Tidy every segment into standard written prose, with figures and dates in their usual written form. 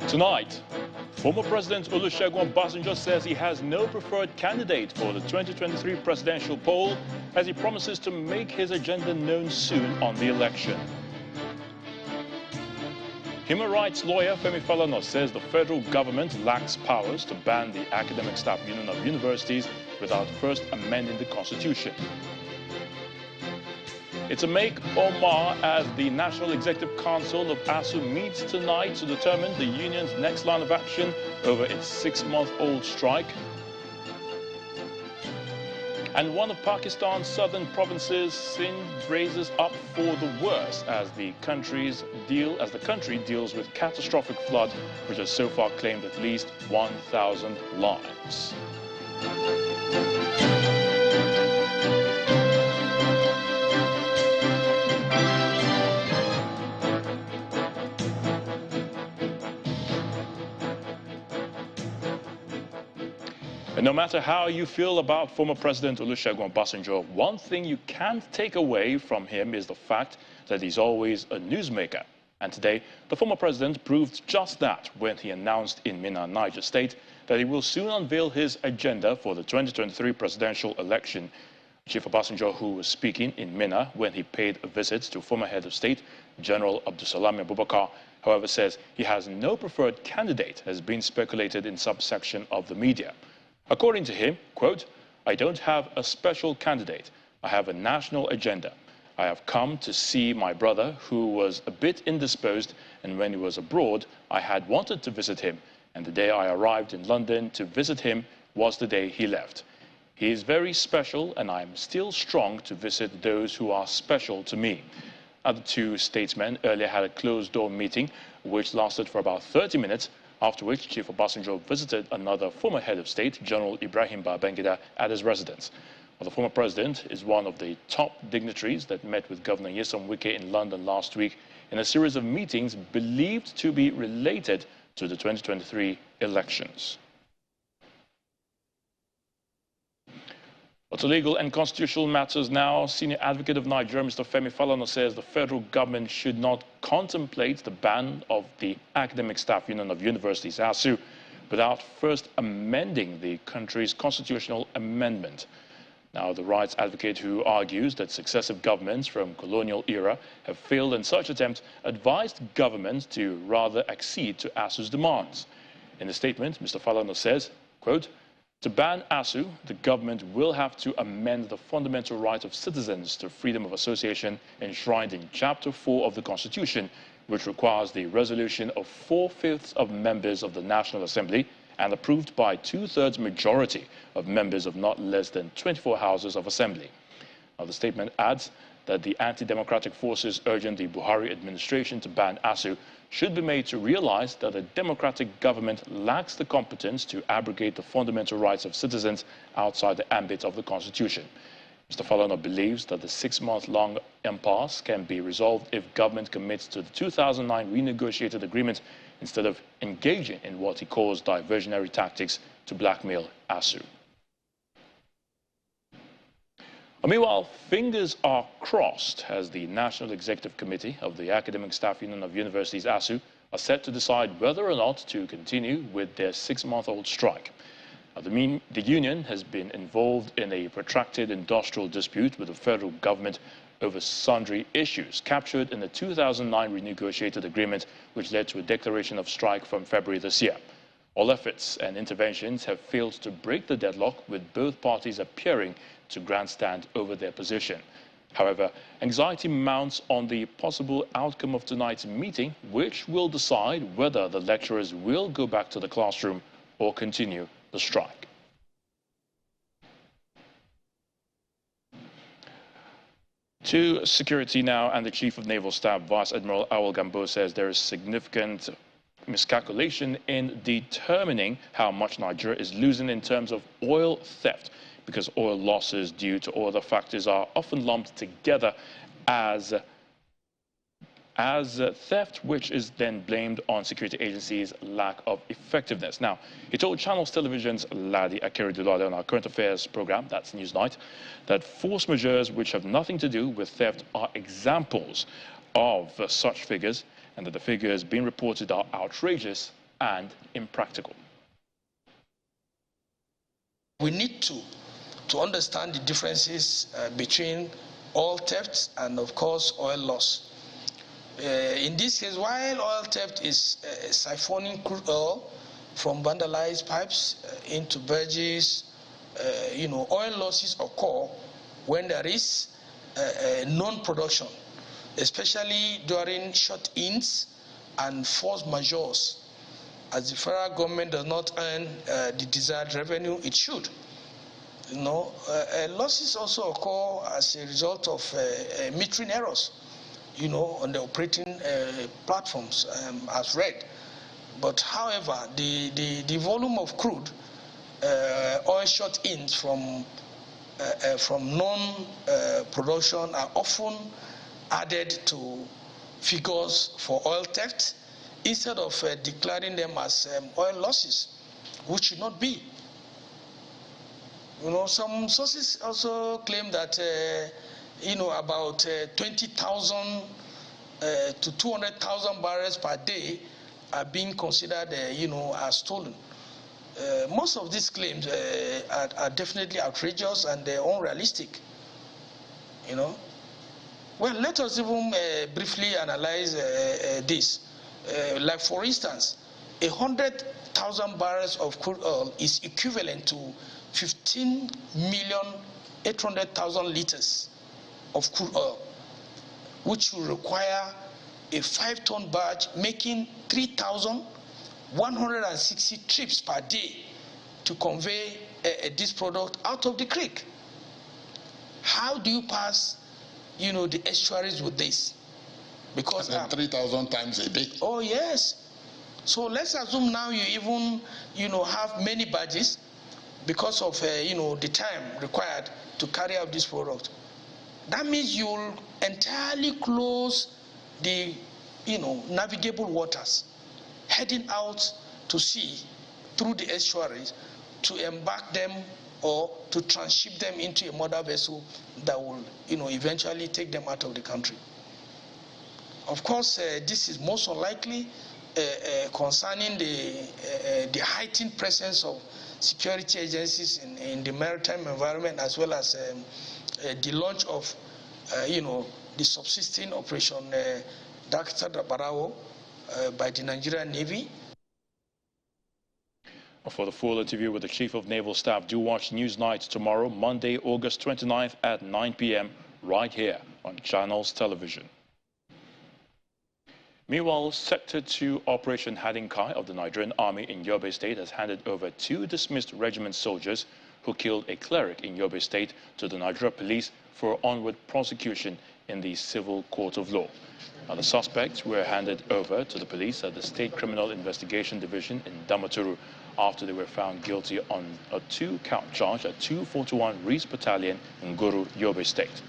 Tonight, former President Olusegun says he has no preferred candidate for the 2023 presidential poll as he promises to make his agenda known soon on the election. Human rights lawyer Femi Falana says the federal government lacks powers to ban the Academic Staff Union of Universities without first amending the constitution. It's a make or mar as the National Executive Council of ASU meets tonight to determine the union's next line of action over its 6-month-old strike. And one of Pakistan's southern provinces, Sindh, raises up for the worse as the country deals with catastrophic flood, which has so far claimed at least 1,000 lives. And no matter how you feel about former President Olusegun, one thing you can't take away from him is the fact that he's always a newsmaker. And today, the former president proved just that when he announced in Minna, Niger State, that he will soon unveil his agenda for the 2023 presidential election. Chief Obasanjo, who was speaking in Minna when he paid a visit to former head of state, General Abdulsalami Abubakar, however, says he has no preferred candidate, has been speculated in subsection of the media. According to him, quote, "I don't have a special candidate. I have a national agenda. I have come to see my brother who was a bit indisposed, and when he was abroad, I had wanted to visit him, and the day I arrived in London to visit him was the day he left. He is very special, and I am still strong to visit those who are special to me." The two statesmen earlier had a closed-door meeting, which lasted for about 30 minutes, after which Chief Obasanjo visited another former head of state, General Ibrahim Babangida, at his residence. The former president is one of the top dignitaries that met with Governor Nyesom Wike in London last week in a series of meetings believed to be related to the 2023 elections. But to legal and constitutional matters now, Senior Advocate of Nigeria, Mr. Femi Falana, says the federal government should not contemplate the ban of the Academic Staff Union of Universities, ASU, without first amending the country's constitutional amendment. Now, the rights advocate, who argues that successive governments from colonial era have failed in such attempt, advised governments to rather accede to ASU's demands. In a statement, Mr. Falana says, quote, "To ban ASU, the government will have to amend the fundamental right of citizens to freedom of association enshrined in Chapter 4 of the Constitution, which requires the resolution of 4/5 of members of the National Assembly and approved by 2/3 majority of members of not less than 24 houses of assembly." Now, the statement adds that the anti-democratic forces urging the Buhari administration to ban ASU should be made to realize that a democratic government lacks the competence to abrogate the fundamental rights of citizens outside the ambit of the Constitution. Mr. Falana believes that the 6-month-long impasse can be resolved if government commits to the 2009 renegotiated agreement instead of engaging in what he calls diversionary tactics to blackmail ASU. Meanwhile, fingers are crossed as the National Executive Committee of the Academic Staff Union of Universities, ASU, are set to decide whether or not to continue with their 6-month-old strike. The union has been involved in a protracted industrial dispute with the federal government over sundry issues captured in the 2009 renegotiated agreement, which led to a declaration of strike from February this year. All efforts and interventions have failed to break the deadlock, with both parties appearing to grandstand over their position. However, anxiety mounts on the possible outcome of tonight's meeting, which will decide whether the lecturers will go back to the classroom or continue the strike. To security now, and the Chief of Naval Staff, Vice Admiral Awal Gambo, says there is significant miscalculation in determining how much Nigeria is losing in terms of oil theft, because oil losses due to other factors are often lumped together as theft, which is then blamed on security agencies' lack of effectiveness. Now, he told Channels Television's Ladi Akeredolade on our current affairs program, that's Newsnight, that force majeures which have nothing to do with theft are examples of such figures, and that the figures being reported are outrageous and impractical. We need to understand the differences between oil theft and, of course, oil loss. In this case, while oil theft is siphoning crude oil from vandalized pipes into barges, oil losses occur when there is non-production, especially during shut-ins and force majeures, as the federal government does not earn the desired revenue it should. Losses also occur as a result of metering errors, on the operating platforms, as read. But however, the volume of crude oil shut-ins from non-production are often added to figures for oil theft instead of declaring them as oil losses, which should not be. Some sources also claim that about 20,000 to 200,000 barrels per day are being considered, as stolen. Most of these claims are definitely outrageous and unrealistic. Well, let us even briefly analyze this. Like, for instance, 100,000 barrels of crude oil is equivalent to 15,800,000 liters of crude oil, which will require a 5-ton barge making 3,160 trips per day to convey this product out of the creek. How do you pass, the estuaries with this? Because 3,000 times a day. Oh yes. So let's assume now you even, have many barges because of the time required to carry out this product. That means you'll entirely close the navigable waters, heading out to sea through the estuaries to embark them or to transship them into a mother vessel that will eventually take them out of the country. Of course, this is most unlikely concerning the heightened presence of security agencies in the maritime environment, as well as the launch of the subsisting operation Dr. Barawo by the Nigerian Navy. For the full interview with the Chief of Naval Staff, do watch Newsnight tomorrow, Monday, August 29th at 9 p.m. right here on Channels Television. Meanwhile, Sector 2 Operation Hadinkai of the Nigerian Army in Yobe State has handed over 2 dismissed regiment soldiers who killed a cleric in Yobe State to the Nigeria police for onward prosecution in the Civil Court of Law. Now, the suspects were handed over to the police at the State Criminal Investigation Division in Damaturu after they were found guilty on a 2-count charge at 241 Reese Battalion in Guru, Yobe State.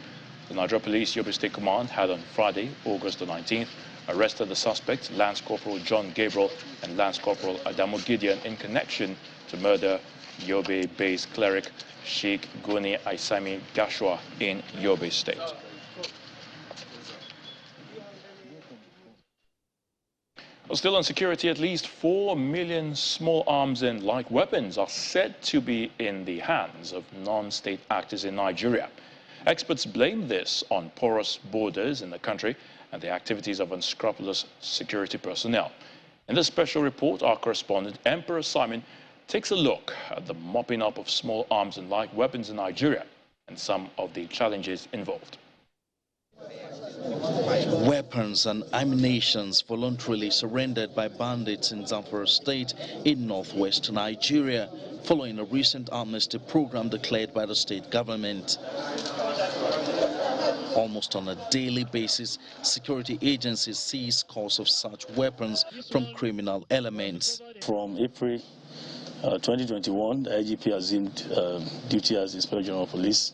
The Nigeria Police Yobe State Command had on Friday, August the 19th, arrested the suspects, Lance Corporal John Gabriel and Lance Corporal Adamu Gideon, in connection to murder Yobe-based cleric Sheikh Guni Aisami Gashua in Yobe State. Still on security, at least 4 million small arms and light weapons are said to be in the hands of non-state actors in Nigeria. Experts blame this on porous borders in the country and the activities of unscrupulous security personnel. In this special report, our correspondent Emperor Simon takes a look at the mopping up of small arms and light weapons in Nigeria and some of the challenges involved. Weapons and ammunition voluntarily surrendered by bandits in Zamfara State in northwest Nigeria, following a recent amnesty program declared by the state government. Almost on a daily basis, security agencies seize scores of such weapons from criminal elements. From April 2021, the IGP assumed duty as Inspector General of Police.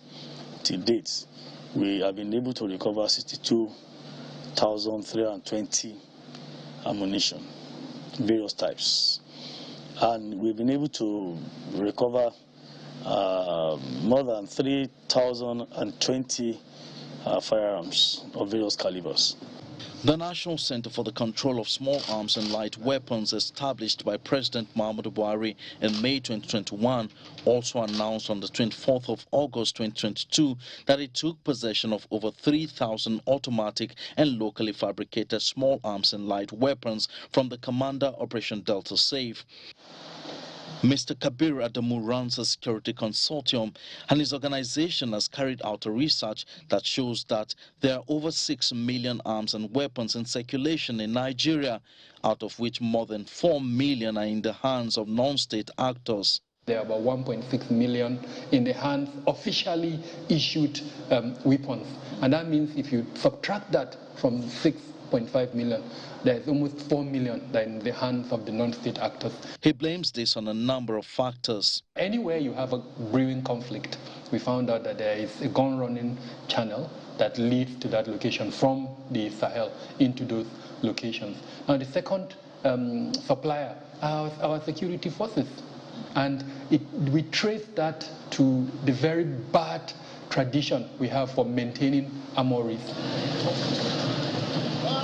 Till date, we have been able to recover 62,320 ammunition, various types. And we've been able to recover more than 3,020 firearms of various calibers. The National Center for the Control of Small Arms and Light Weapons, established by President Muhammadu Buhari in May 2021, also announced on the 24th of August 2022 that it took possession of over 3,000 automatic and locally fabricated small arms and light weapons from the Commander Operation Delta Safe. Mr. Kabir Adamu runs a security consortium, and his organization has carried out a research that shows that there are over 6 million arms and weapons in circulation in Nigeria, out of which more than 4 million are in the hands of non-state actors. There are about 1.6 million in the hands officially issued weapons. And that means if you subtract that from 6.5 million, there's almost 4 million that are in the hands of the non-state actors. He blames this on a number of factors. Anywhere you have a brewing conflict, we found out that there is a gun-running channel that leads to that location from the Sahel into those locations. Now the second supplier are our security forces. And we trace that to the very bad tradition we have for maintaining armories.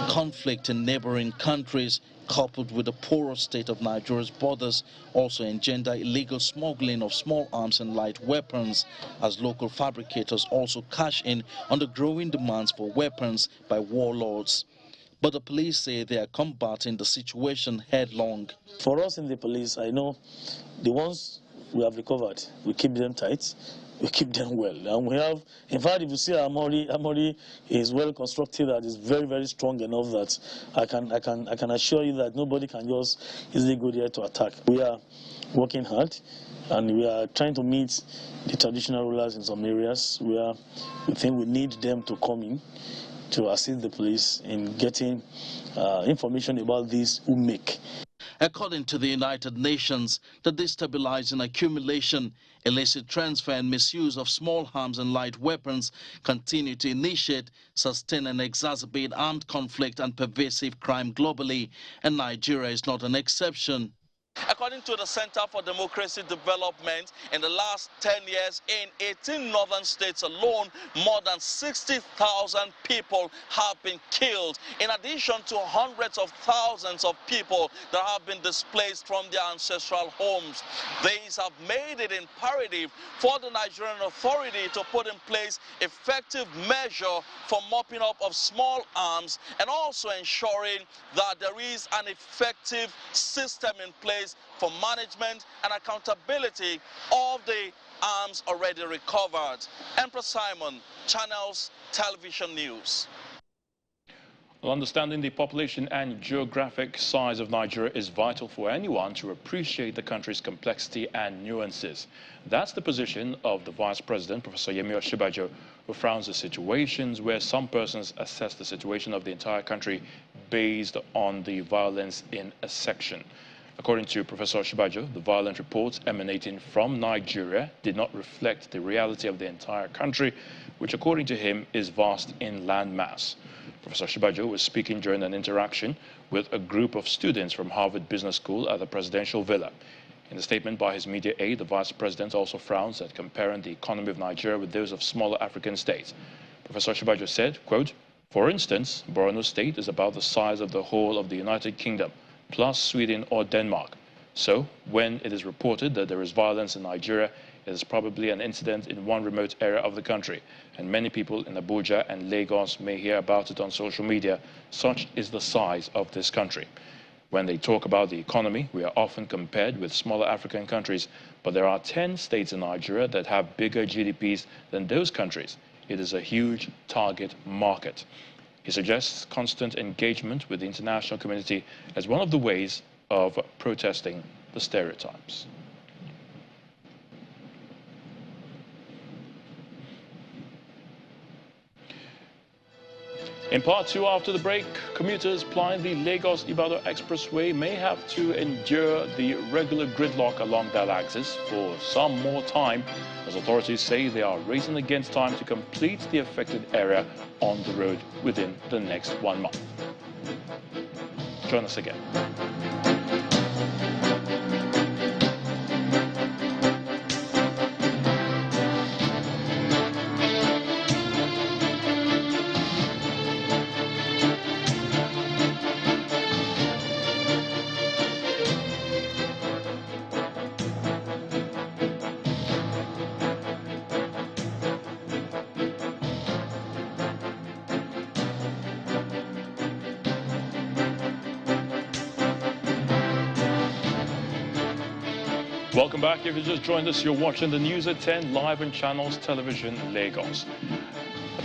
Conflict in neighboring countries, coupled with the porous state of Nigeria's borders, also engender illegal smuggling of small arms and light weapons, as local fabricators also cash in on the growing demands for weapons by warlords. But the police say they are combating the situation headlong. For us in the police, I know the ones we have recovered, we keep them tight, we keep them well. And we have, in fact, if you see our armory is well constructed, that is very, very strong enough that I can assure you that nobody can just easily go there to attack. We are working hard, and we are trying to meet the traditional rulers in some areas where we think we need them to come in to assist the police in getting information about these who make. According to the United Nations, the destabilizing accumulation, illicit transfer and misuse of small arms and light weapons continue to initiate, sustain and exacerbate armed conflict and pervasive crime globally, and Nigeria is not an exception. According to the Center for Democracy Development, in the last 10 years, in 18 northern states alone, more than 60,000 people have been killed, in addition to hundreds of thousands of people that have been displaced from their ancestral homes. These have made it imperative for the Nigerian authority to put in place effective measure for mopping up of small arms and also ensuring that there is an effective system in place for management and accountability of the arms already recovered. Emperor Simon, Channels Television News. Well, understanding the population and geographic size of Nigeria is vital for anyone to appreciate the country's complexity and nuances. That's the position of the Vice President, Professor Yemi Osinbajo, who frowns at situations where some persons assess the situation of the entire country based on the violence in a section. According to Professor Osinbajo, the violent reports emanating from Nigeria did not reflect the reality of the entire country, which according to him is vast in landmass. Professor Osinbajo was speaking during an interaction with a group of students from Harvard Business School at the Presidential Villa. In a statement by his media aide, the Vice President also frowns at comparing the economy of Nigeria with those of smaller African states. Professor Osinbajo said, quote, "For instance, Borno State is about the size of the whole of the United Kingdom, plus Sweden or Denmark. So, when it is reported that there is violence in Nigeria, it is probably an incident in one remote area of the country, and many people in Abuja and Lagos may hear about it on social media. Such is the size of this country. When they talk about the economy, we are often compared with smaller African countries, but there are 10 states in Nigeria that have bigger GDPs than those countries. It is a huge target market." He suggests constant engagement with the international community as one of the ways of protesting the stereotypes. In part two, after the break, commuters plying the Lagos-Ibadan Expressway may have to endure the regular gridlock along that axis for some more time, as authorities say they are racing against time to complete the affected area on the road within the next 1 month. Join us again. Welcome back. If you just joined us, you're watching the News at 10 live on Channels Television, Lagos.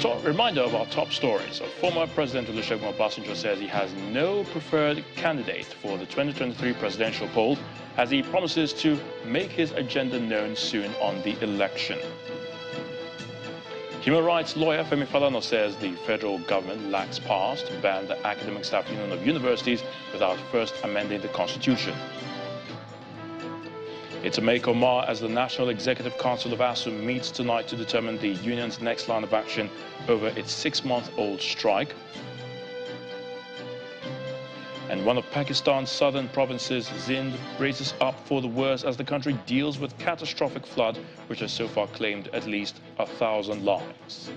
A reminder of our top stories. Former President Olusegun says he has no preferred candidate for the 2023 presidential poll, as he promises to make his agenda known soon on the election. Human rights lawyer Femi Falana says the federal government lacks powers to ban the Academic Staff Union of Universities without first amending the constitution. It's a make or mar as the National Executive Council of ASU meets tonight to determine the union's next line of action over its 6-month-old strike. And one of Pakistan's southern provinces, Sindh, braces up for the worst as the country deals with catastrophic flood, which has so far claimed at least 1,000 lives.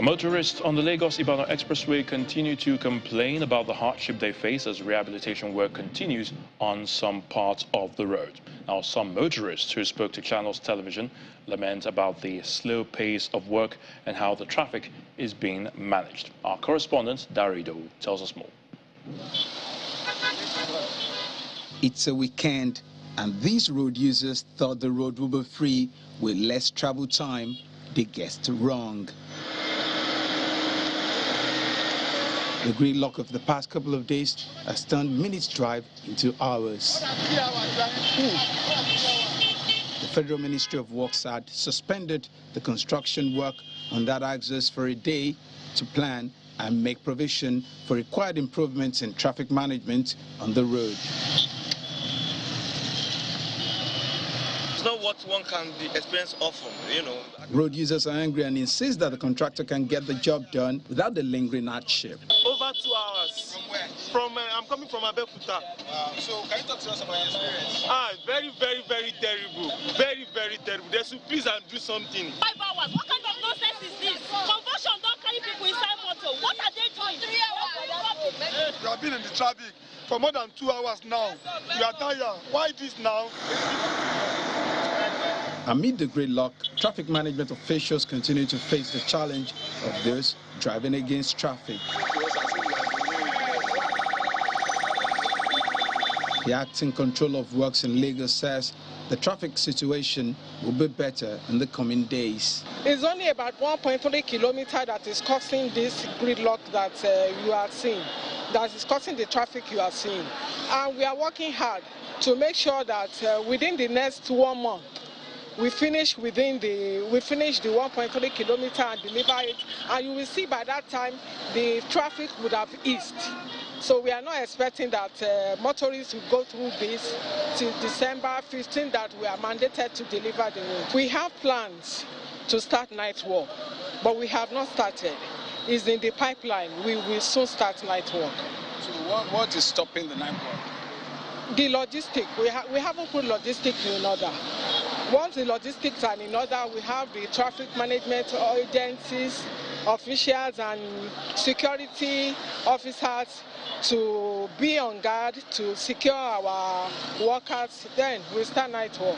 Motorists on the Lagos-Ibadan Expressway continue to complain about the hardship they face as rehabilitation work continues on some parts of the road. Now, some motorists who spoke to Channels Television lament about the slow pace of work and how the traffic is being managed. Our correspondent, Darido, tells us more. It's a weekend, and these road users thought the road would be free with less travel time. They guessed wrong. The gridlock of the past couple of days has turned minutes' drive into hours. The Federal Ministry of Works had suspended the construction work on that axis for a day to plan and make provision for required improvements in traffic management on the road. It's not what one can be experienced often, you know. Road users are angry and insist that the contractor can get the job done without the lingering hardship. Over 2 hours. From where? I'm coming from Abeokuta. So can you talk to us about your experience? Very, very, very terrible. Very, very terrible. They should please do something. 5 hours. What kind of nonsense is this? Conversion don't carry people inside motor. What are they doing? 3 hours. You have been in the traffic for more than 2 hours now. You are tired. Why this now? Amid the gridlock, traffic management officials continue to face the challenge of those driving against traffic. The acting controller of works in Lagos says the traffic situation will be better in the coming days. It's only about 1.3 kilometers that is causing this gridlock that you are seeing, that is causing the traffic you are seeing. And we are working hard to make sure that within the next 1 month, we finish the 1.3 kilometers and deliver it, and you will see by that time the traffic would have eased. So we are not expecting that motorists will go through this till December 15 that we are mandated to deliver the road. We have plans to start night work, but we have not started. It's in the pipeline. We will soon start night work. So what is stopping the night work? The logistics. We haven't put logistics in order. Once the logistics are in order, we have the traffic management agencies, officials and security officers to be on guard to secure our workers. Then we start night work.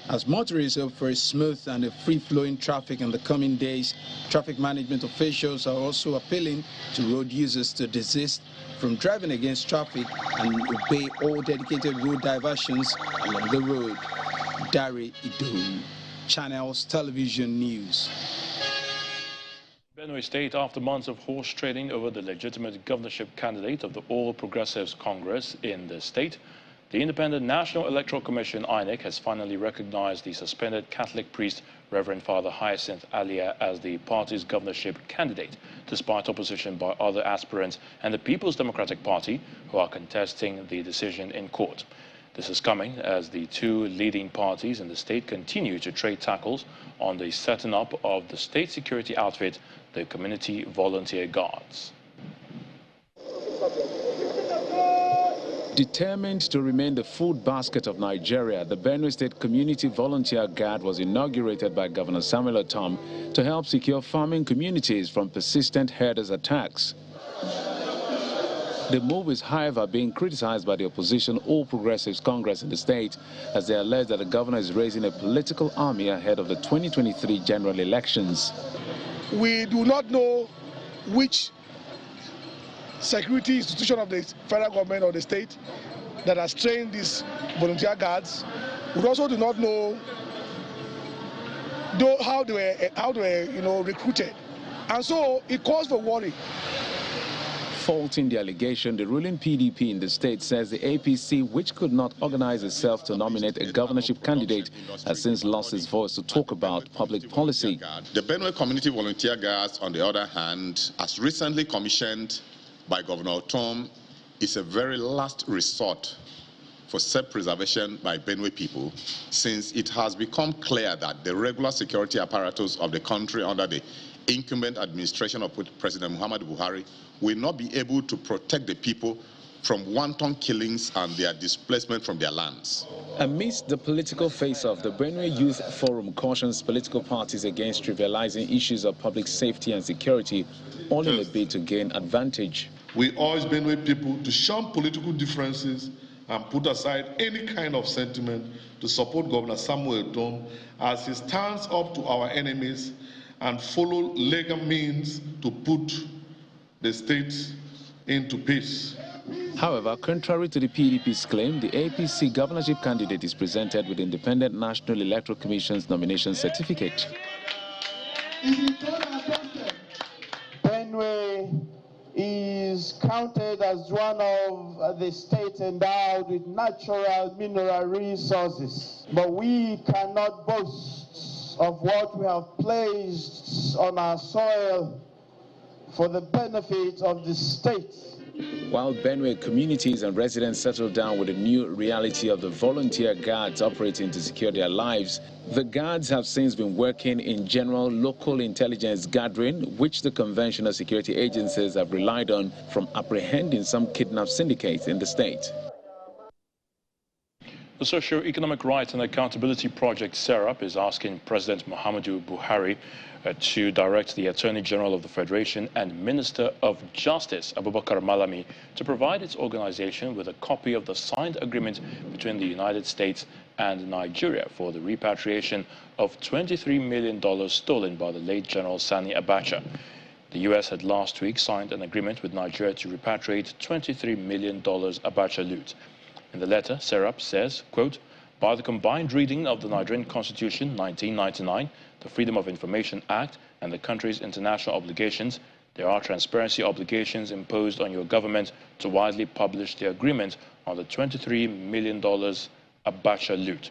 As motorists hope for a smooth and a free-flowing traffic in the coming days, traffic management officials are also appealing to road users to desist from driving against traffic and obey all dedicated road diversions along the road. Dari Ido, Channels Television News. Benue State, after months of horse trading over the legitimate governorship candidate of the All Progressives Congress in the state, the Independent National Electoral Commission, INEC, has finally recognized the suspended Catholic priest, Reverend Father Hyacinth Alia, as the party's governorship candidate, despite opposition by other aspirants and the People's Democratic Party, who are contesting the decision in court. This is coming as the two leading parties in the state continue to trade tackles on the setting up of the state security outfit, the Community Volunteer Guards. Determined to remain the food basket of Nigeria, the Benue State Community Volunteer Guard was inaugurated by Governor Samuel Otom to help secure farming communities from persistent herders' attacks. The move is, however, being criticized by the opposition All Progressives Congress in the state, as they allege that the governor is raising a political army ahead of the 2023 general elections. We do not know which security institution of the federal government or the state that has trained these volunteer guards. We also do not know how they were recruited, and so it calls for worry. Faulting the allegation, the ruling PDP in the state says the APC, which could not organize itself to nominate a governorship candidate, has since lost its voice to talk about public policy. The Benue Community Volunteer Guards, on the other hand, as recently commissioned by Governor Tom, is a very last resort for self-preservation by Benue people, since it has become clear that the regular security apparatus of the country under the incumbent administration of President Muhammadu Buhari will not be able to protect the people from wanton killings and their displacement from their lands. Amidst the political face-off, the Benue Youth Forum cautions political parties against trivializing issues of public safety and security, all in a bid to gain advantage. We urge Benue people to shun political differences and put aside any kind of sentiment to support Governor Samuel Tom as he stands up to our enemies and follow legal means to put the state into peace. However, contrary to the PDP's claim, the APC governorship candidate is presented with Independent National Electoral Commission's nomination certificate. Benue is counted as one of the states endowed with natural mineral resources, but we cannot boast of what we have placed on our soil for the benefit of the state. While Benue communities and residents settle down with the new reality of the volunteer guards operating to secure their lives, the guards have since been working in general local intelligence gathering, which the conventional security agencies have relied on from apprehending some kidnap syndicates in the state. The Socio-Economic Rights and Accountability Project, SERAP, is asking President Muhammadu Buhari to direct the Attorney General of the Federation and Minister of Justice, Abubakar Malami, to provide its organization with a copy of the signed agreement between the United States and Nigeria for the repatriation of $23 million stolen by the late General Sani Abacha. The U.S. had last week signed an agreement with Nigeria to repatriate $23 million Abacha loot. In the letter, SERAP says, quote, "By the combined reading of the Nigerian Constitution 1999, the Freedom of Information Act, and the country's international obligations, there are transparency obligations imposed on your government to widely publish the agreement on the $23 million Abacha loot,"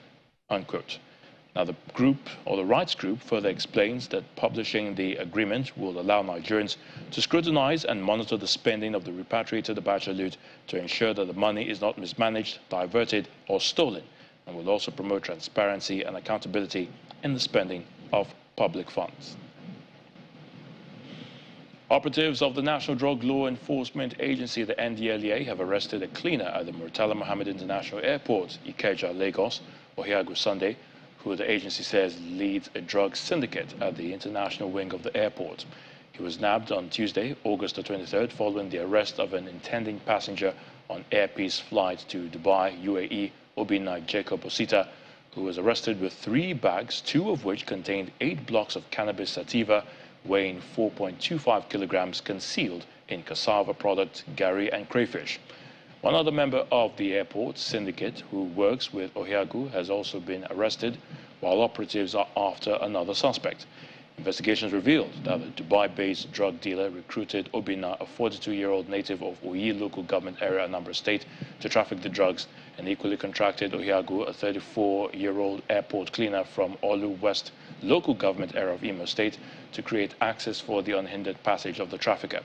unquote. Now, the group, or the rights group, further explains that publishing the agreement will allow Nigerians to scrutinize and monitor the spending of the repatriated Abacha loot to ensure that the money is not mismanaged, diverted, or stolen, and will also promote transparency and accountability in the spending of public funds. Operatives of the National Drug Law Enforcement Agency, the NDLEA, have arrested a cleaner at the Murtala Mohammed International Airport, Ikeja, Lagos, Ohiagu Sunday, who the agency says leads a drug syndicate at the international wing of the airport. He was nabbed on Tuesday, August the 23rd, following the arrest of an intending passenger on Air Peace flight to Dubai, UAE, Obinna Jacob Osita, who was arrested with 3 bags, 2 of which contained 8 blocks of cannabis sativa weighing 4.25 kilograms concealed in cassava products, gari and crayfish. One other member of the airport syndicate who works with Ohiagu has also been arrested, while operatives are after another suspect. Investigations revealed that the Dubai-based drug dealer recruited Obinna, a 42-year-old native of Oyi local government area, Anambra State, to traffic the drugs, and equally contracted Ohiagu, a 34-year-old airport cleaner from Olu West local government area of Imo State, to create access for the unhindered passage of the trafficker.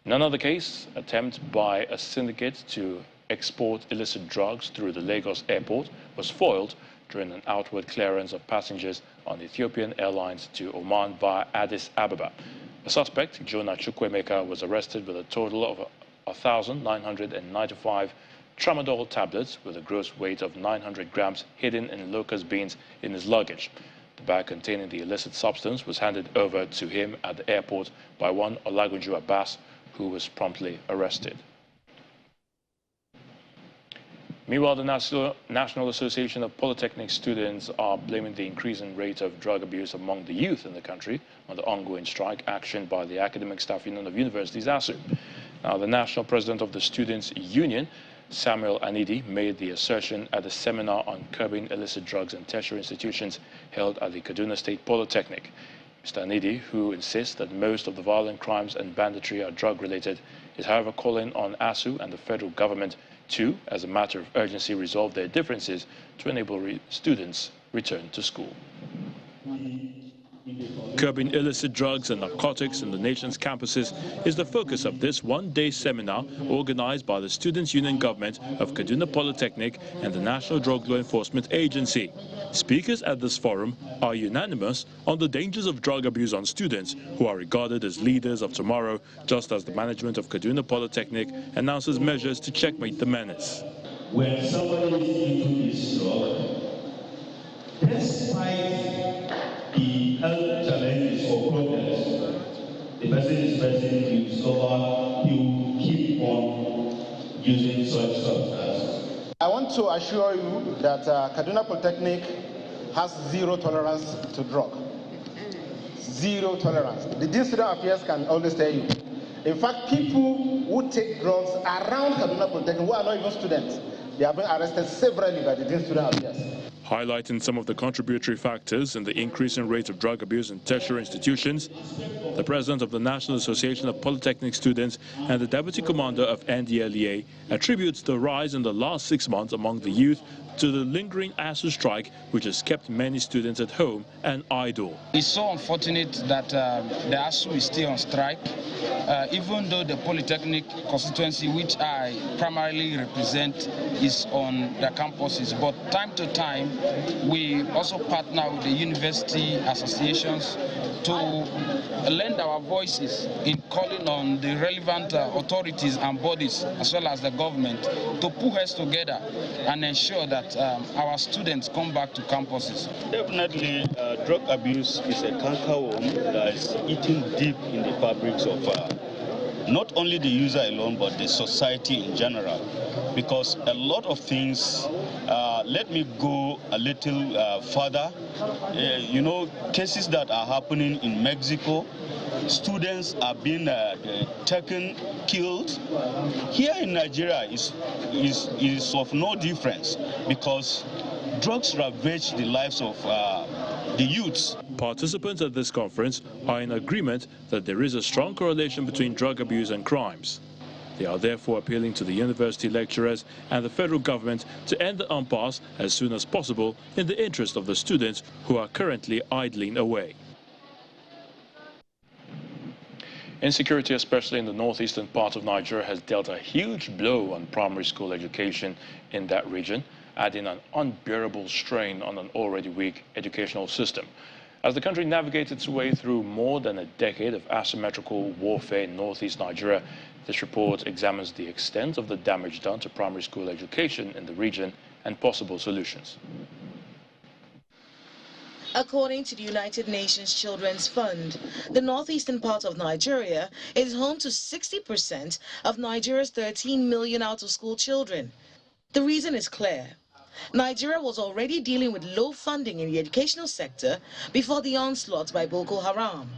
In another case, attempt by a syndicate to export illicit drugs through the Lagos airport was foiled during an outward clearance of passengers on Ethiopian Airlines to Oman via Addis Ababa. The suspect, Jonah Chukwemeka, was arrested with a total of 1,995 tramadol tablets with a gross weight of 900 grams hidden in locust beans in his luggage. The bag containing the illicit substance was handed over to him at the airport by one Olagunju Abbas, who was promptly arrested. Meanwhile, the National Association of Polytechnic students are blaming the increasing rate of drug abuse among the youth in the country on the ongoing strike action by the Academic Staff Union of Universities, ASU. Now, the national president of the Students' Union, Samuel Anidi, made the assertion at a seminar on curbing illicit drugs in tertiary institutions held at the Kaduna State Polytechnic. Mr. Anidi, who insists that most of the violent crimes and banditry are drug-related, is however calling on ASU and the federal government to, as a matter of urgency, resolve their differences to enable students return to school. Curbing illicit drugs and narcotics in the nation's campuses is the focus of this one-day seminar organized by the Students' Union Government of Kaduna Polytechnic and the National Drug Law Enforcement Agency. Speakers at this forum are unanimous on the dangers of drug abuse on students who are regarded as leaders of tomorrow, just as the management of Kaduna Polytechnic announces measures to checkmate the menace. When somebody is into this drug, despite the health challenges or problems the person is facing, to discover he will keep on using such substances. I want to assure you that Kaduna Polytechnic has zero tolerance to drug. Zero tolerance. The Dean Student Affairs can always tell you. In fact, people who take drugs around Kaduna Polytechnic who are not even students, they have been arrested severally by the Dean Student Affairs. Highlighting some of the contributory factors in the increasing rate of drug abuse in tertiary institutions, the president of the National Association of Polytechnic Students and the deputy commander of NDLEA attributes the rise in the last 6 months among the youth to the lingering ASU strike, which has kept many students at home and idle. It's so unfortunate that the ASU is still on strike, even though the Polytechnic constituency, which I primarily represent, is on the campuses. But time to time, we also partner with the university associations to lend our voices in calling on the relevant authorities and bodies, as well as the government, to put heads together and ensure that our students come back to campuses. Definitely, drug abuse is a cankerworm that is eating deep in the fabrics of not only the user alone, but the society in general. Because a lot of things, let me go a little further. You know, cases that are happening in Mexico, students are being taken, killed. Here in Nigeria is of no difference, because drugs ravage the lives of the youths. Participants at this conference are in agreement that there is a strong correlation between drug abuse and crimes. They are therefore appealing to the university lecturers and the federal government to end the impasse as soon as possible in the interest of the students who are currently idling away. Insecurity, especially in the northeastern part of Nigeria, has dealt a huge blow on primary school education in that region, adding an unbearable strain on an already weak educational system. As the country navigates its way through more than a decade of asymmetrical warfare in northeast Nigeria, this report examines the extent of the damage done to primary school education in the region and possible solutions. According to the United Nations Children's Fund, the northeastern part of Nigeria is home to 60% of Nigeria's 13 million out-of-school children. The reason is clear. Nigeria was already dealing with low funding in the educational sector before the onslaught by Boko Haram.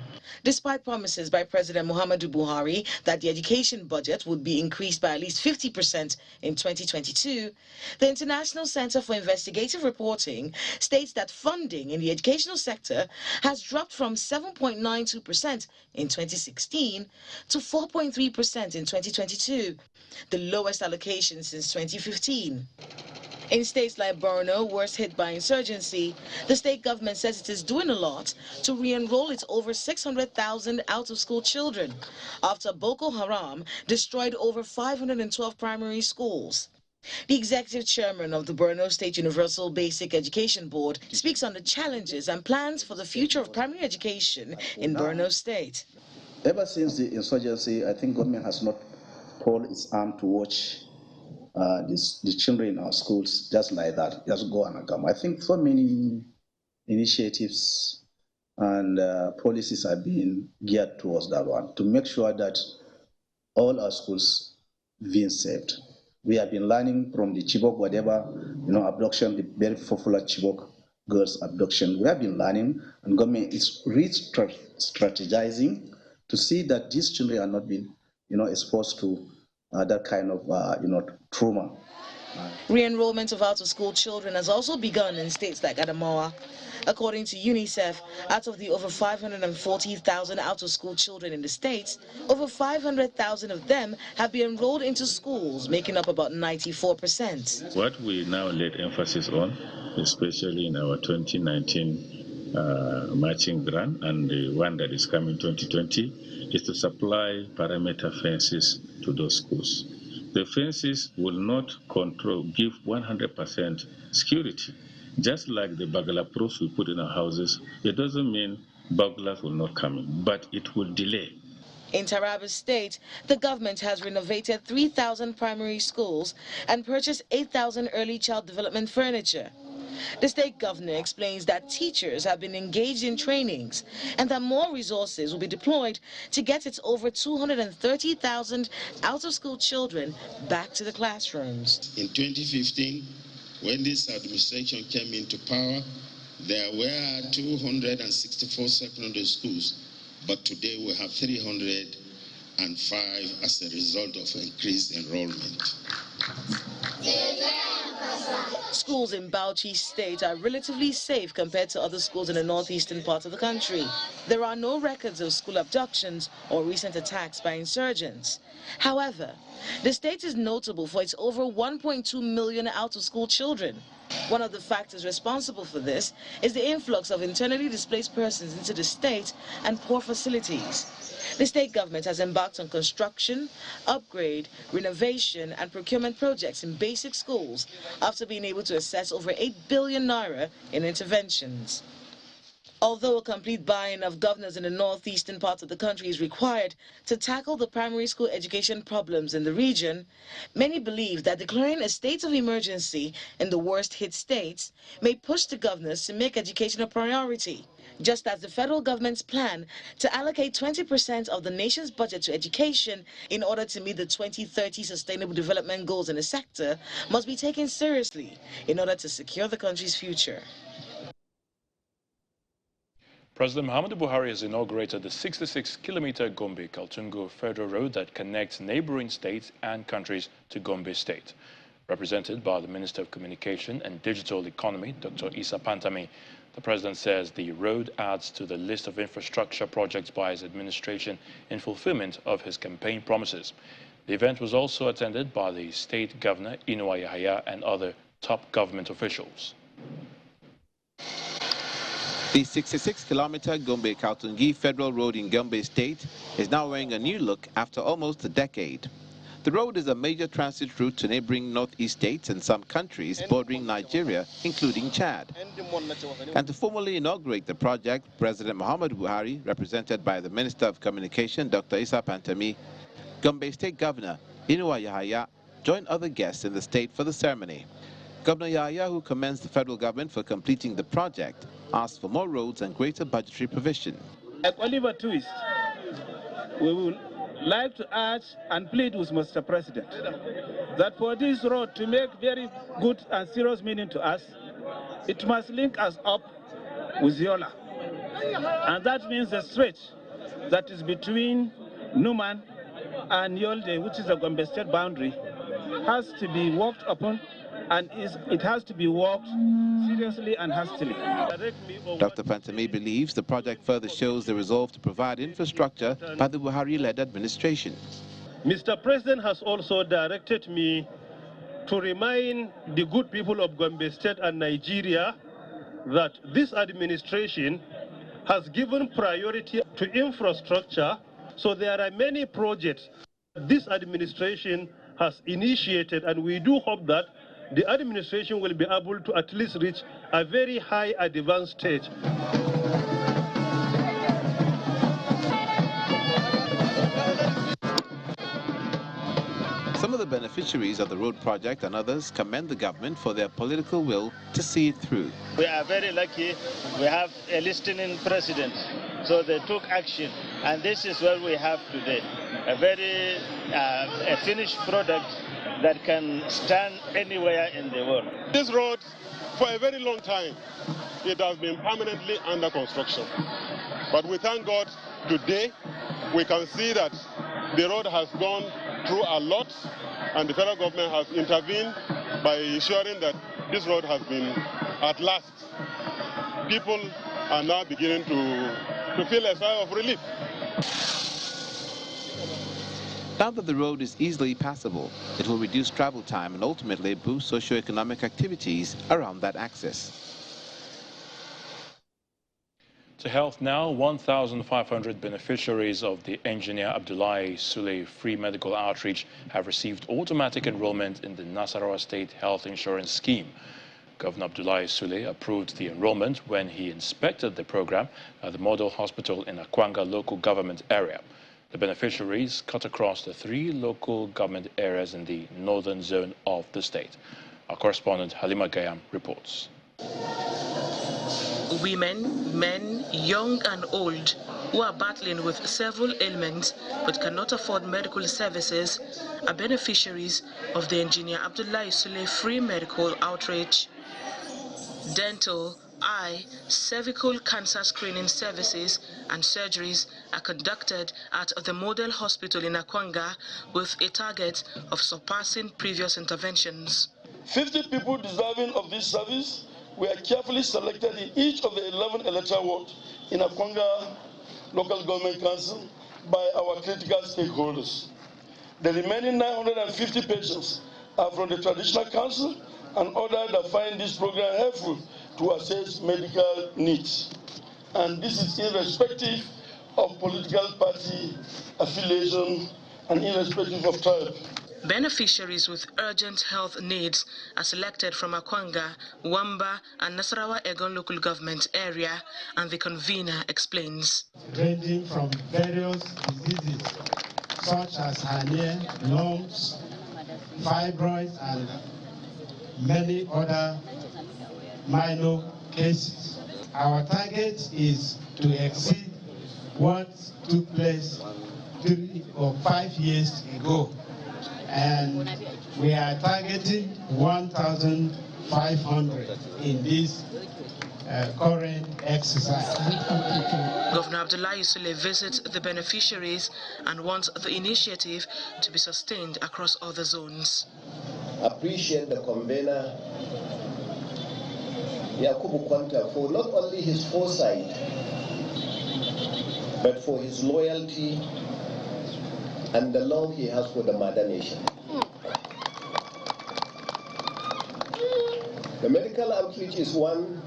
Despite promises by President Muhammadu Buhari that the education budget would be increased by at least 50% in 2022, the International Center for Investigative Reporting states that funding in the educational sector has dropped from 7.92% in 2016 to 4.3% in 2022, the lowest allocation since 2015. In states like Borno, worst hit by insurgency, the state government says it is doing a lot to re-enroll its over 600,000 out-of-school children after Boko Haram destroyed over 512 primary schools. The executive chairman of the Borno State Universal Basic Education Board speaks on the challenges and plans for the future of primary education in Borno State. Ever since the insurgency, I think government has not pulled its arm to watch the children in our schools just like that, just go and come. I think so many initiatives and policies are being geared towards that one to make sure that all our schools being saved. We have been learning from the Chibok, whatever, abduction, the very popular Chibok girls abduction. We have been learning, and government is strategizing to see that these children are not being, exposed to that kind of, trauma. Re-enrollment of out-of-school children has also begun in states like Adamawa. According to UNICEF, out of the over 540,000 out-of-school children in the states, over 500,000 of them have been enrolled into schools, making up about 94%. What we now laid emphasis on, especially in our 2019 matching grant and the one that is coming 2020, is to supply perimeter fences to those schools. The fences will not give 100% security. Just like the burglar proofs we put in our houses, it doesn't mean burglars will not come in, but it will delay. In Taraba State, the government has renovated 3,000 primary schools and purchased 8,000 early child development furniture. The state governor explains that teachers have been engaged in trainings and that more resources will be deployed to get its over 230,000 out-of-school children back to the classrooms. In 2015, when this administration came into power, there were 264 secondary schools, but today we have 305 as a result of increased enrollment. Schools in Bauchi State are relatively safe compared to other schools in the northeastern part of the country. There are no records of school abductions or recent attacks by insurgents. However, the state is notable for its over 1.2 million out-of-school children. One of the factors responsible for this is the influx of internally displaced persons into the state and poor facilities. The state government has embarked on construction, upgrade, renovation and procurement projects in basic schools after being able to assess over 8 billion naira in interventions. Although a complete buy-in of governors in the northeastern part of the country is required to tackle the primary school education problems in the region, many believe that declaring a state of emergency in the worst-hit states may push the governors to make education a priority, just as the federal government's plan to allocate 20% of the nation's budget to education in order to meet the 2030 Sustainable Development Goals in the sector must be taken seriously in order to secure the country's future. President Muhammadu Buhari has inaugurated the 66-kilometer Gombekautungi federal road that connects neighboring states and countries to Gombe State. Represented by the Minister of Communication and Digital Economy, Dr. Isa Pantami, the President says the road adds to the list of infrastructure projects by his administration in fulfillment of his campaign promises. The event was also attended by the State Governor, Inuwa Yahaya, and other top government officials. The 66-kilometer Gombekautungi Federal Road in Gombe State is now wearing a new look after almost a decade. The road is a major transit route to neighboring northeast states and some countries bordering Nigeria, including Chad. And to formally inaugurate the project, President Muhammadu Buhari, represented by the Minister of Communication, Dr. Isa Pantami, Gombe State Governor Inuwa Yahaya, joined other guests in the state for the ceremony. Governor Yahaya, who commends the federal government for completing the project, asked for more roads and greater budgetary provision. Like Oliver Twist, we would like to urge and plead with Mr. President that for this road to make very good and serious meaning to us, it must link us up with Yola. And that means the stretch that is between Numan and Yolde, which is the Gombe State boundary, has to be worked upon, and it has to be worked seriously and hastily. Dr. Pantami believes the project further shows the resolve to provide infrastructure by the Buhari-led administration. Mr. President has also directed me to remind the good people of Gombe State and Nigeria that this administration has given priority to infrastructure, so there are many projects this administration has initiated, and we do hope that the administration will be able to at least reach a very high advanced stage. Some of the beneficiaries of the road project and others commend the government for their political will to see it through. We are very lucky. We have a listening president So they took action, and this is what we have today, a very a finished product that can stand anywhere in the world. This road, for a very long time, it has been permanently under construction. But we thank God today, we can see that the road has gone through a lot, and the federal government has intervened by ensuring that this road has been, at last, people are now beginning to feel a sigh of relief. Now that the road is easily passable, it will reduce travel time and ultimately boost socio-economic activities around that axis. To health now, 1,500 beneficiaries of the Engineer Abdullahi Sule Free Medical Outreach have received automatic enrollment in the Nasarawa State Health Insurance Scheme. Governor Abdullahi Sule approved the enrollment when he inspected the program at the model hospital in Akwanga local government area. The beneficiaries cut across the 3 local government areas in the northern zone of the state. Our correspondent Halima Gayam reports. Women, men, young and old, who are battling with several ailments but cannot afford medical services are beneficiaries of the Engineer Abdullahi Sule Free Medical Outreach. Dental, eye, cervical cancer screening services and surgeries are conducted at the model hospital in Akwanga with a target of surpassing previous interventions. 50 people deserving of this service were carefully selected in each of the 11 electoral wards in Akwanga Local Government Council by our critical stakeholders. The remaining 950 patients are from the Traditional Council and others that find this program helpful to assess medical needs. And this is irrespective of political party affiliation and irrespective of tribe. Beneficiaries with urgent health needs are selected from Akwanga, Wamba and Nasarawa Egon local government area, and the convener explains. Ranging from various diseases such as hernia, lumps, fibroids and many other minor cases. Our target is to exceed what took place 3 or 5 years ago. And we are targeting 1,500 in this current exercise. Governor Abdullahi Sule visits the beneficiaries and wants the initiative to be sustained across other zones. Appreciate the convener, Yakubu Kwanta, for not only his foresight, but for his loyalty and the love he has for the mother nation. The medical outreach is one,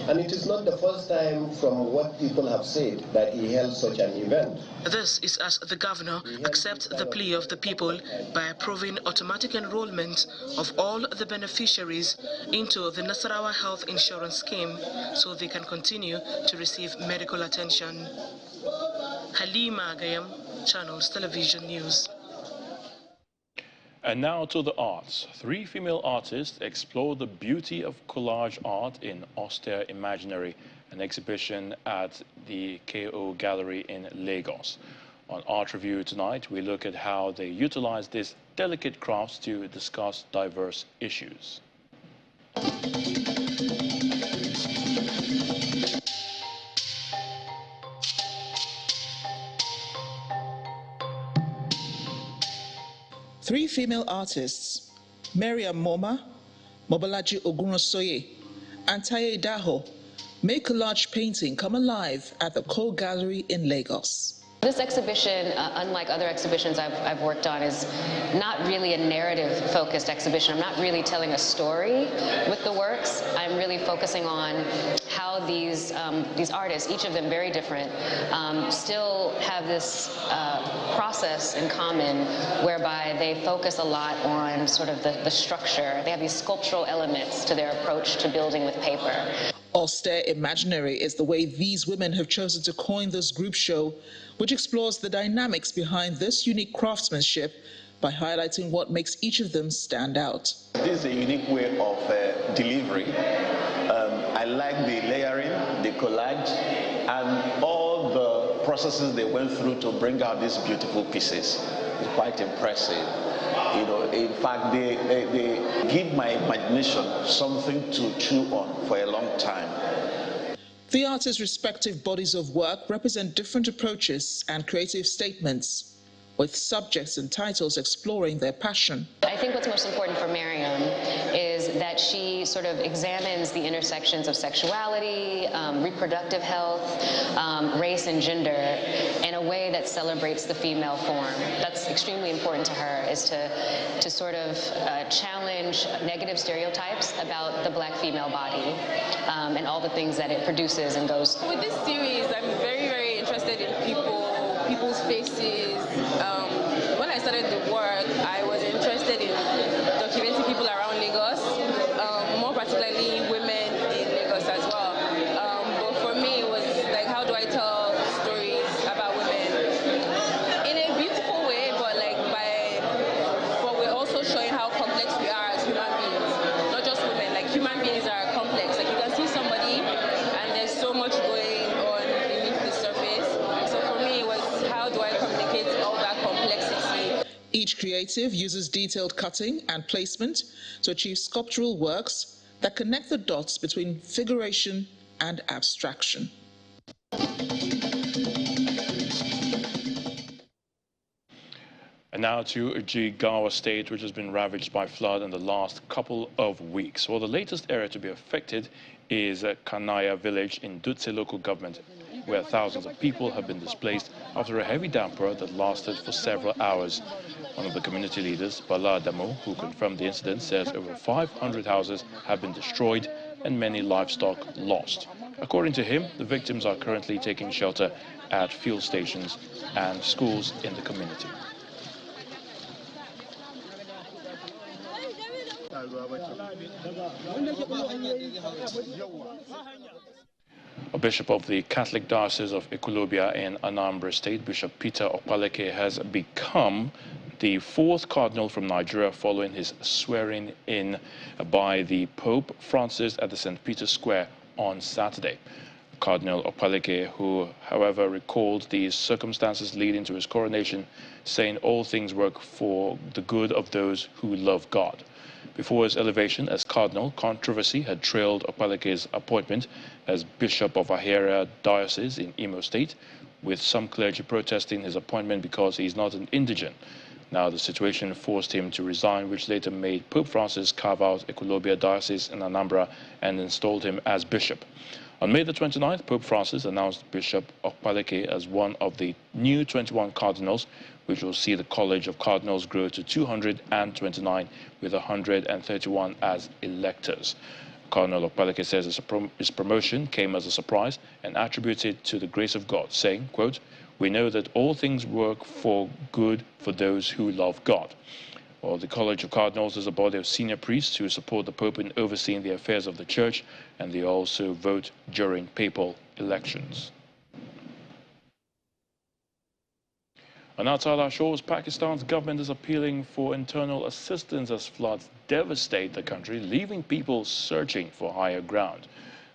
and it is not the first time from what people have said that he held such an event. This is as the governor accepts the plea of the people by approving automatic enrollment of all the beneficiaries into the Nasarawa Health Insurance Scheme so they can continue to receive medical attention. Halima Gayam, Channels Television News. And now to the arts. 3 female artists explore the beauty of collage art in Austere Imaginary, an exhibition at the KO Gallery in Lagos. On Art Review tonight, we look at how they utilize these delicate crafts to discuss diverse issues. Three female artists, Mariam Moma, Mobolaji Ogunosoye, and Taye Daho, make collage painting come alive at the KO Gallery in Lagos. This exhibition, unlike other exhibitions I've worked on, is not really a narrative-focused exhibition. I'm not really telling a story with the works. I'm really focusing on how these artists, each of them very different, still have this process in common whereby they focus a lot on sort of the structure. They have these sculptural elements to their approach to building with paper. Austere Imaginary is the way these women have chosen to coin this group show, which explores the dynamics behind this unique craftsmanship by highlighting what makes each of them stand out. This is a unique way of delivery. I like the layering, the collage, and all the processes they went through to bring out these beautiful pieces is quite impressive. You know, in fact, they give my imagination something to chew on for a long time. The artists' respective bodies of work represent different approaches and creative statements, with subjects and titles exploring their passion. I think what's most important for Miriam is that she sort of examines the intersections of sexuality, reproductive health, race and gender in a way that celebrates the female form. That's extremely important to her, is to sort of challenge negative stereotypes about the Black female body and all the things that it produces and goes through. With this series, I'm very, very interested in people's faces. When I started the work, I was interested in documenting people around Lagos, more particularly women in Lagos as well. But for me, it was like, how do I tell stories about women in a beautiful way, but but we're also showing how complex we are as human beings, not just women. Like, human beings are complex. Like, you can see somebody, and there's so much going on beneath the surface. So for me, it was, how do I communicate all that complexity? Each creative uses detailed cutting and placement to achieve sculptural works that connect the dots between figuration and abstraction. And now to Jigawa State, which has been ravaged by flood in the last couple of weeks. Well, the latest area to be affected is Kanaya village in Dutse local government, where thousands of people have been displaced after a heavy downpour that lasted for several hours. One of the community leaders, Bala Adamo, who confirmed the incident, says over 500 houses have been destroyed and many livestock lost. According to him, the victims are currently taking shelter at fuel stations and schools in the community. A bishop of the Catholic Diocese of Ekulobia in Anambra State, Bishop Peter Opaleke, has become the fourth cardinal from Nigeria following his swearing in by the Pope Francis at the St. Peter's Square on Saturday. Cardinal Opaleke, who, however, recalled the circumstances leading to his coronation, saying all things work for the good of those who love God. Before his elevation as cardinal, controversy had trailed Opaleke's appointment as Bishop of Ahera Diocese in Imo State, with some clergy protesting his appointment because he is not an indigent. Now the situation forced him to resign, which later made Pope Francis carve out Ekulobia Diocese in Anambra and installed him as bishop. On May the 29th, Pope Francis announced Bishop Opaleke as one of the new 21 cardinals, which will see the College of Cardinals grow to 229, with 131 as electors. Cardinal Opaleke says his promotion came as a surprise and attributed to the grace of God, saying, quote, "We know that all things work for good for those who love God." Well, the College of Cardinals is a body of senior priests who support the Pope in overseeing the affairs of the Church, and they also vote during papal elections. And outside our shores, Pakistan's government is appealing for internal assistance as floods devastate the country, leaving people searching for higher ground.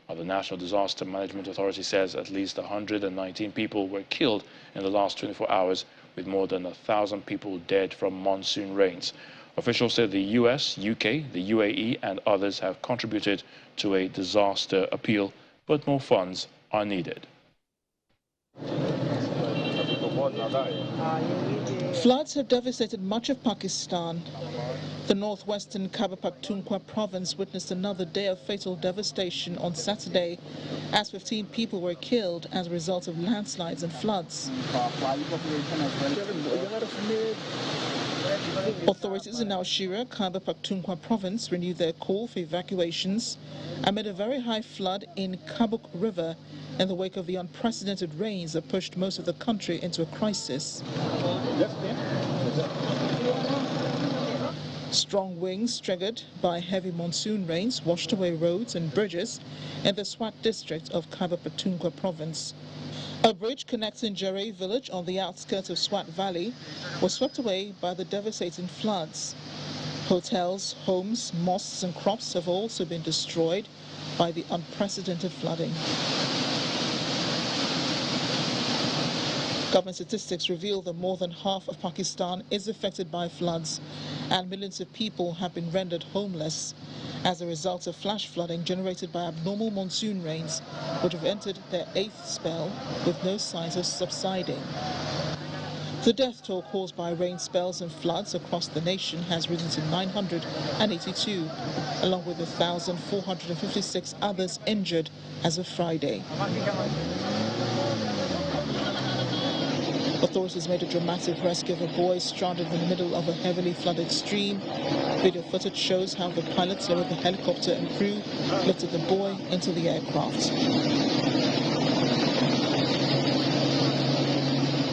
The National Disaster Management Authority says at least 119 people were killed in the last 24 hours, with more than 1,000 people dead from monsoon rains. Officials said the US, UK, the UAE and others have contributed to a disaster appeal, but more funds are needed. Floods have devastated much of Pakistan. The northwestern Khyber Pakhtunkhwa province witnessed another day of fatal devastation on Saturday, as 15 people were killed as a result of landslides and floods. Authorities in Al-Shira, Khyber Pakhtunkhwa province, renewed their call for evacuations amid a very high flood in Kabuk River in the wake of the unprecedented rains that pushed most of the country into a crisis. Strong winds triggered by heavy monsoon rains washed away roads and bridges in the Swat district of Khyber Pakhtunkhwa province. A bridge connecting Jareh village on the outskirts of Swat Valley was swept away by the devastating floods. Hotels, homes, mosques and crops have also been destroyed by the unprecedented flooding. Government statistics reveal that more than half of Pakistan is affected by floods, and millions of people have been rendered homeless as a result of flash flooding generated by abnormal monsoon rains, which have entered their 8th spell with no signs of subsiding. The death toll caused by rain spells and floods across the nation has risen to 982, along with 1,456 others injured as of Friday. Authorities made a dramatic rescue of a boy stranded in the middle of a heavily flooded stream. Video footage shows how the pilots lowered the helicopter and crew lifted the boy into the aircraft.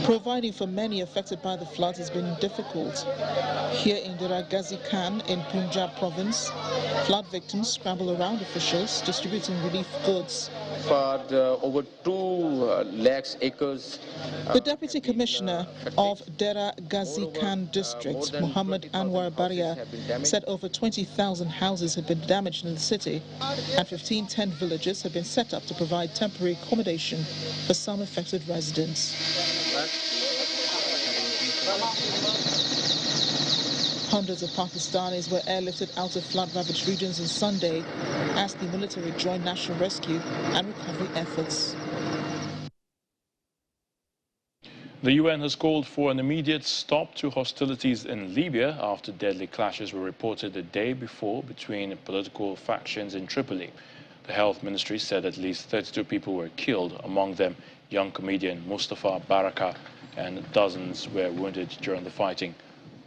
Providing for many affected by the floods has been difficult. Here in Dtigers in Punjab province, flood victims scramble around officials distributing relief goods. For over 2 lakhs acres. The Deputy Commissioner of Dera Ghazi Khan district, Muhammad Anwar Baria, said over 20,000 houses have been damaged in the city and 15 tent villages have been set up to provide temporary accommodation for some affected residents. Hundreds of Pakistanis were airlifted out of flood-ravaged regions on Sunday as the military joined national rescue and recovery efforts. The UN has called for an immediate stop to hostilities in Libya after deadly clashes were reported the day before between political factions in Tripoli. The health ministry said at least 32 people were killed, among them young comedian Mustafa Baraka, and dozens were wounded during the fighting.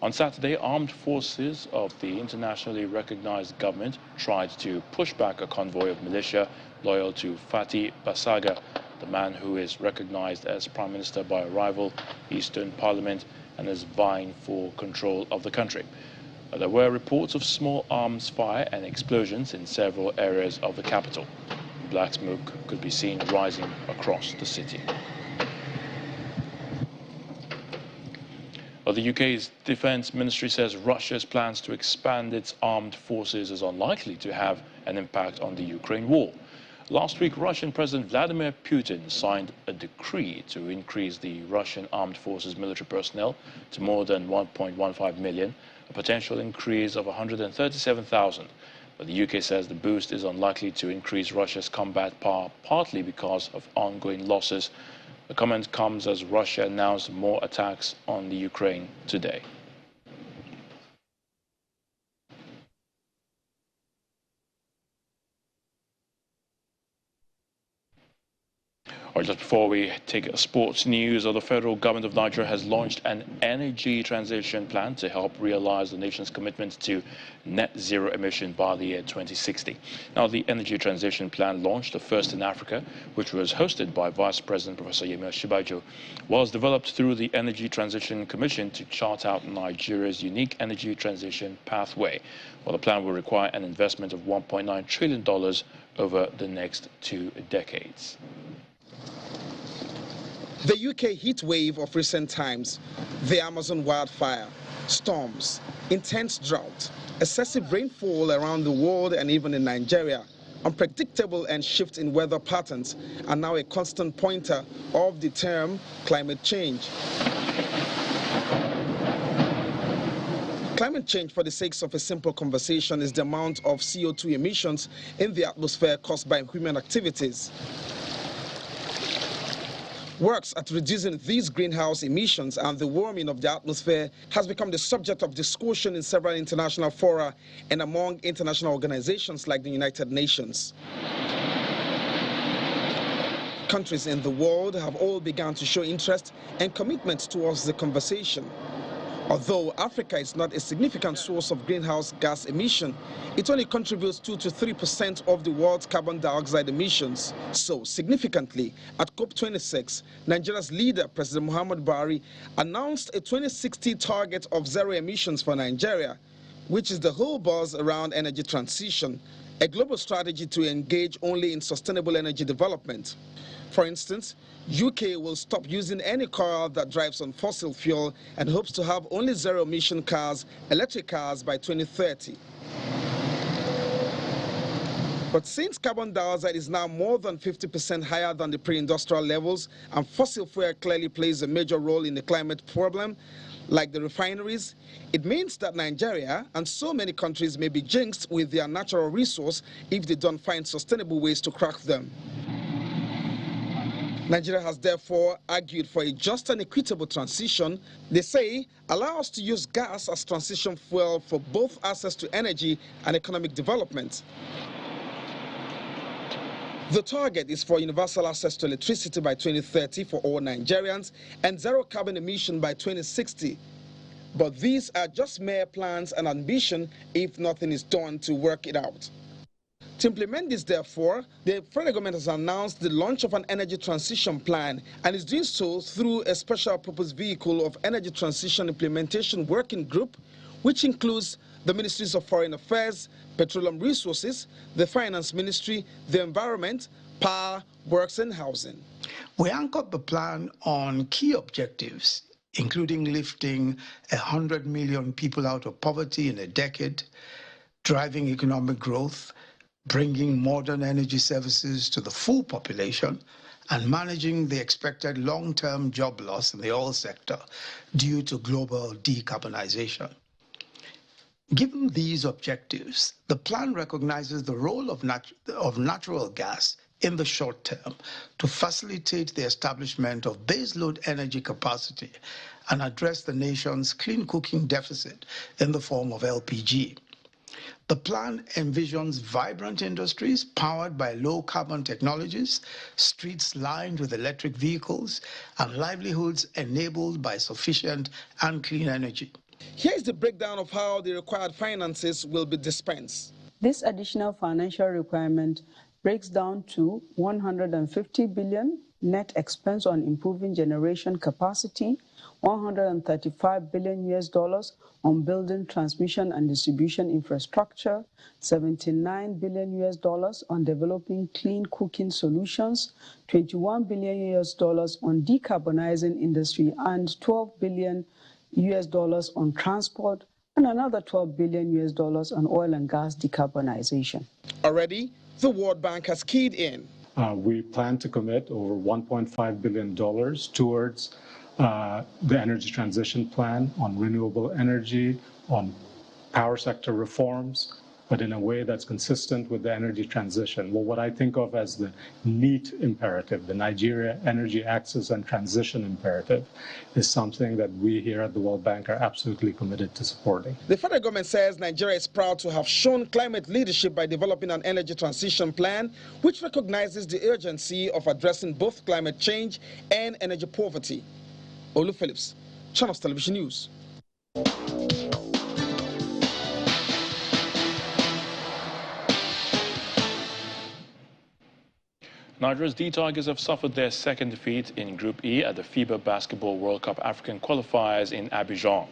On Saturday, armed forces of the internationally recognized government tried to push back a convoy of militia loyal to Fatih Basaga, the man who is recognized as Prime Minister by a rival Eastern Parliament and is vying for control of the country. There were reports of small arms fire and explosions in several areas of the capital. Black smoke could be seen rising across the city. Well, the UK's Defence Ministry says Russia's plans to expand its armed forces is unlikely to have an impact on the Ukraine war. Last week, Russian President Vladimir Putin signed a decree to increase the Russian armed forces military personnel to more than 1.15 million, a potential increase of 137,000. But the UK says the boost is unlikely to increase Russia's combat power, partly because of ongoing losses. The comment comes as Russia announced more attacks on the Ukraine today. Or just before we take sports news, the federal government of Nigeria has launched an energy transition plan to help realize the nation's commitment to net zero emission by the year 2060. Now, the energy transition plan, launched the first in Africa, which was hosted by Vice President Professor Yemi Osinbajo, was developed through the Energy Transition Commission to chart out Nigeria's unique energy transition pathway. Well, the plan will require an investment of $1.9 trillion over the next 2 decades. The UK heat wave of recent times, the Amazon wildfire, storms, intense drought, excessive rainfall around the world and even in Nigeria, unpredictable and shift in weather patterns are now a constant pointer of the term climate change. Climate change, for the sake of a simple conversation, is the amount of CO2 emissions in the atmosphere caused by human activities. Works at reducing these greenhouse emissions and the warming of the atmosphere has become the subject of discussion in several international fora and among international organizations like the United Nations. Countries in the world have all begun to show interest and commitment towards the conversation. Although Africa is not a significant source of greenhouse gas emission, it only contributes 2 to 3% of the world's carbon dioxide emissions. So, significantly, at COP26, Nigeria's leader, President Muhammad Buhari, announced a 2060 target of zero emissions for Nigeria, which is the whole buzz around energy transition, a global strategy to engage only in sustainable energy development. For instance, UK will stop using any car that drives on fossil fuel and hopes to have only zero-emission cars, electric cars, by 2030. But since carbon dioxide is now more than 50% higher than the pre-industrial levels, and fossil fuel clearly plays a major role in the climate problem, like the refineries, it means that Nigeria and so many countries may be jinxed with their natural resource if they don't find sustainable ways to crack them. Nigeria has therefore argued for a just and equitable transition. They say, allow us to use gas as transition fuel for both access to energy and economic development. The target is for universal access to electricity by 2030 for all Nigerians and zero carbon emission by 2060. But these are just mere plans and ambition if nothing is done to work it out. To implement this, therefore, the federal government has announced the launch of an energy transition plan and is doing so through a special purpose vehicle of Energy Transition Implementation Working Group, which includes the Ministries of Foreign Affairs, Petroleum Resources, the Finance Ministry, the Environment, Power, Works and Housing. We anchored the plan on key objectives, including lifting 100 million people out of poverty in a decade, driving economic growth, bringing modern energy services to the full population, and managing the expected long-term job loss in the oil sector due to global decarbonization. Given these objectives, the plan recognizes the role of natural gas in the short term to facilitate the establishment of baseload energy capacity and address the nation's clean cooking deficit in the form of LPG. The plan envisions vibrant industries powered by low-carbon technologies, streets lined with electric vehicles, and livelihoods enabled by sufficient and clean energy. Here is the breakdown of how the required finances will be dispensed. This additional financial requirement breaks down to 150 billion net expense on improving generation capacity, $135 billion on building transmission and distribution infrastructure, $79 billion on developing clean cooking solutions, $21 billion on decarbonizing industry, and $12 billion on transport, and another $12 billion on oil and gas decarbonization. Already, the World Bank has keyed in. We plan to commit over $1.5 billion towards the energy transition plan on renewable energy, on power sector reforms, but in a way that's consistent with the energy transition. Well, what I think of as the NEAT imperative, the Nigeria Energy Access and Transition Imperative, is something that we here at the World Bank are absolutely committed to supporting. The federal government says Nigeria is proud to have shown climate leadership by developing an energy transition plan, which recognizes the urgency of addressing both climate change and energy poverty. Olu Phillips, Channels Television News. Nigeria's Dtigers have suffered their second defeat in Group E at the FIBA Basketball World Cup African qualifiers in Abidjan.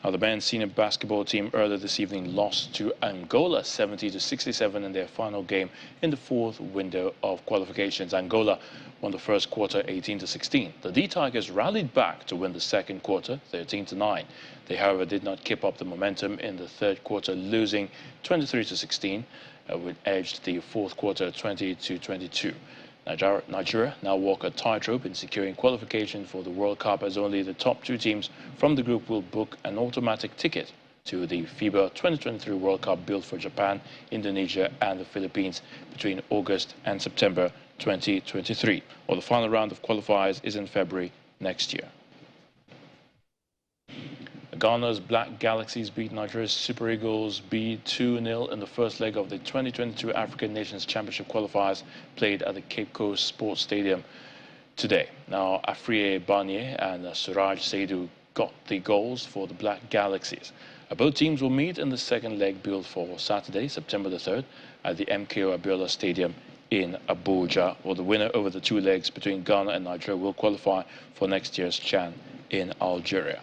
Now, the men's senior basketball team earlier this evening lost to Angola 70-67 in their final game in the fourth window of qualifications. Angola won the first quarter 18-16. The Dtigers rallied back to win the second quarter 13-9. They, however, did not keep up the momentum in the third quarter, losing 23-16, which edged the fourth quarter 20-22. Nigeria now walk a tightrope in securing qualification for the World Cup, as only the top two teams from the group will book an automatic ticket to the FIBA 2023 World Cup built for Japan, Indonesia and the Philippines between August and September 2023. Well, the final round of qualifiers is in February next year. Ghana's Black Galaxies beat Nigeria's Super Eagles B 2-0 in the first leg of the 2022 African Nations Championship qualifiers played at the Cape Coast Sports Stadium today. Now, Afriye Banye and Suraj Saidu got the goals for the Black Galaxies. Both teams will meet in the second leg billed for Saturday, September the 3rd, at the MKO Abiola Stadium in Abuja. Well, the winner over the two legs between Ghana and Nigeria will qualify for next year's CHAN in Algeria.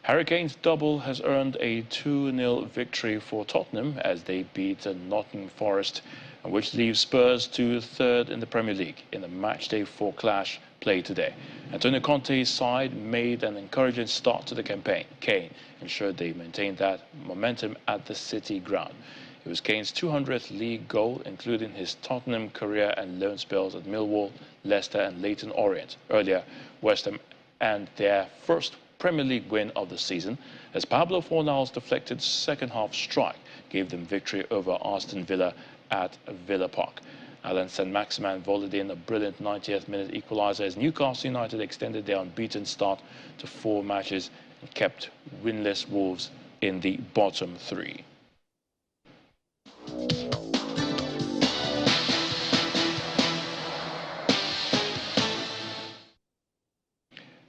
Hurricanes double has earned a 2-0 victory for Tottenham as they beat Nottingham Forest, which leaves Spurs to third in the Premier League in the matchday 4 clash played today. Antonio Conte's side made an encouraging start to the campaign. Kane ensured they maintained that momentum at the City ground. It was Kane's 200th league goal, including his Tottenham career and loan spells at Millwall, Leicester and Leyton Orient. Earlier, West Ham and their first Premier League win of the season, as Pablo Fornal's deflected second-half strike gave them victory over Aston Villa at Villa Park. Alan Saint-Maximin volleyed in a brilliant 90th minute equaliser as Newcastle United extended their unbeaten start to 4 matches and kept winless Wolves in the bottom 3.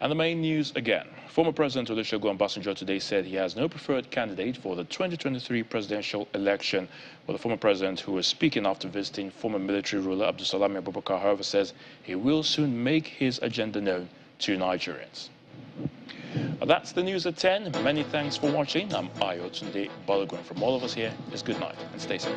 And the main news again. Former President Olusegun today said he has no preferred candidate for the 2023 presidential election. Well, the former president, who was speaking after visiting former military ruler Abdulsalami Abubakar, however, says he will soon make his agenda known to Nigerians. Well, that's the news at 10. Many thanks for watching. I'm Ayotunde Balogun. From all of us here, is good night and stay safe.